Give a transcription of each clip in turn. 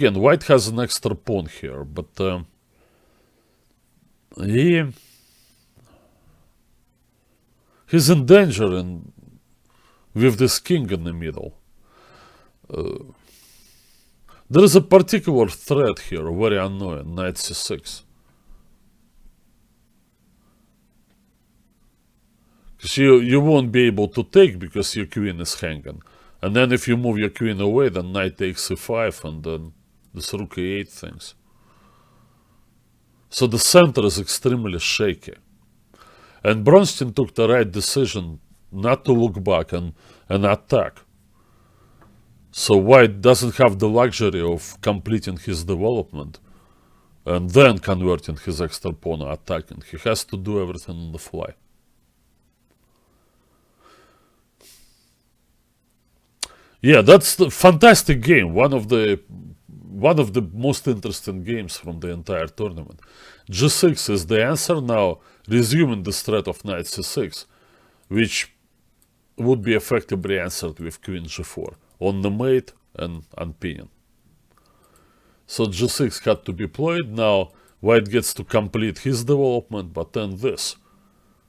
Again, white has an extra pawn here, but he's in danger with this king in the middle. There is a particular threat here, very annoying, knight c6. Because you won't be able to take because your queen is hanging. And then if you move your queen away, then knight takes c5 and then this rook e8 things. So the center is extremely shaky. And Bronstein took the right decision not to look back and attack. So white doesn't have the luxury of completing his development and then converting his extra pawn or attacking. He has to do everything on the fly. Yeah, that's the fantastic game. One of the most interesting games from the entire tournament. G6 is the answer now, resuming the threat of knight c6, which would be effectively answered with queen g4 on the mate and unpinning. So g6 had to be played. Now white gets to complete his development, but then this,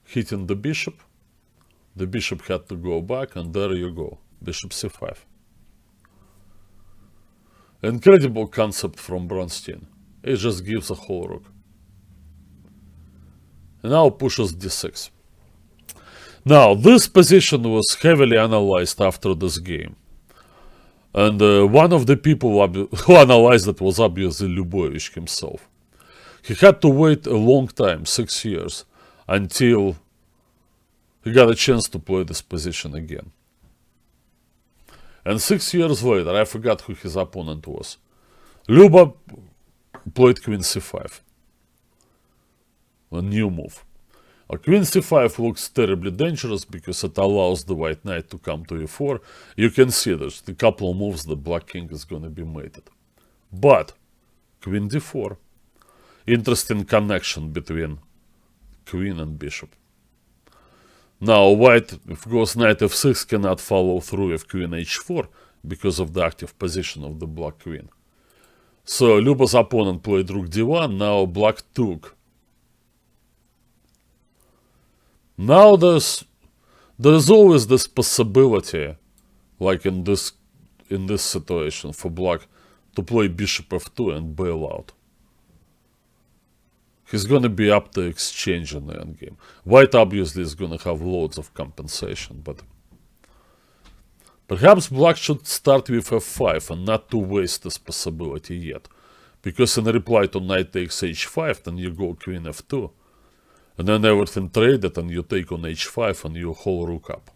hitting the bishop. The bishop had to go back, and there you go, bishop c5. Incredible concept from Bronstein. It just gives a whole rook. And now pushes d6. Now, this position was heavily analyzed after this game. And one of the people who analyzed it was obviously Lyubovich himself. He had to wait a long time, 6 years, until he got a chance to play this position again. And 6 years later, I forgot who his opponent was. Luba played queen c5. A new move. Queen c5 looks terribly dangerous because it allows the white knight to come to e4. You can see there's a couple of moves the black king is going to be mated. But queen d4. Interesting connection between queen and bishop. Now white, of course, knight f6 cannot follow through with queen h4 because of the active position of the black queen. So Luba's opponent played rook d1, now black took. Now there's always this possibility, like in this situation, for black to play bishop f2 and bail out. He's going to be up to exchange in the endgame. White obviously is going to have loads of compensation, but perhaps black should start with f5 and not to waste this possibility yet. Because in reply to knight takes h5, then you go queen f2. And then everything traded and you take on h5 and you whole rook up.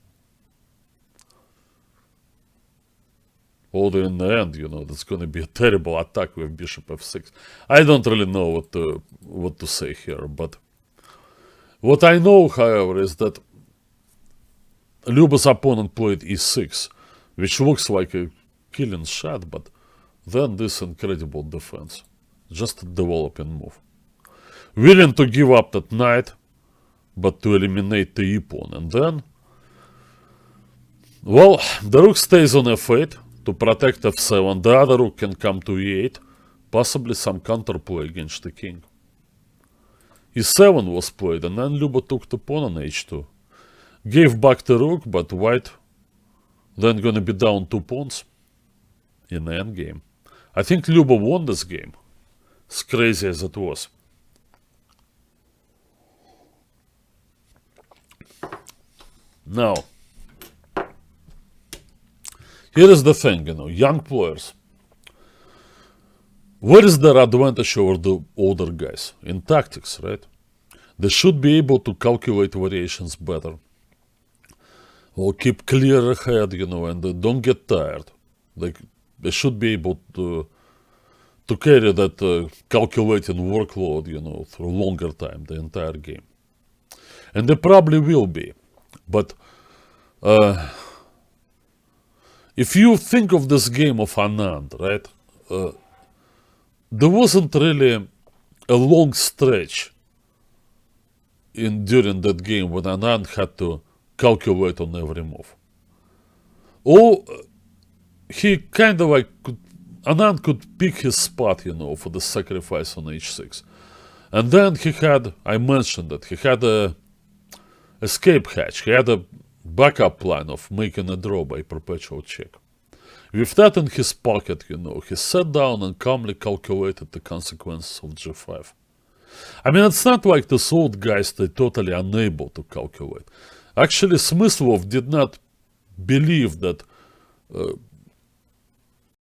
Although in the end, you know, that's going to be a terrible attack with bishop f6. I don't really know what to say here, but what I know, however, is that Luba's opponent played e6, which looks like a killing shot, but then this incredible defense. Just a developing move. Willing to give up that knight, but to eliminate the e-pawn. And then, well, the rook stays on f8 to protect f7. The other rook can come to e8, possibly some counterplay against the king. e7 was played, and then Luba took the pawn on h2. Gave back the rook, but white then gonna be down 2 pawns in the endgame. I think Luba won this game, as crazy as it was. Now, here is the thing, you know, young players. What is their advantage over the older guys? In tactics, right? They should be able to calculate variations better. Or keep clear ahead, you know, and don't get tired. They should be able to carry that calculating workload, you know, through longer time, the entire game. And they probably will be. But if you think of this game of Anand, right, there wasn't really a long stretch during that game when Anand had to calculate on every move. Or he kind of like could Anand could pick his spot, for the sacrifice on h6. And then he had, I mentioned that, he had a escape hatch. He had a backup plan of making a draw by perpetual check. With that in his pocket, he sat down and calmly calculated the consequences of g5. I mean, it's not like these old guys, they're totally unable to calculate. Actually, Smyslov did not believe that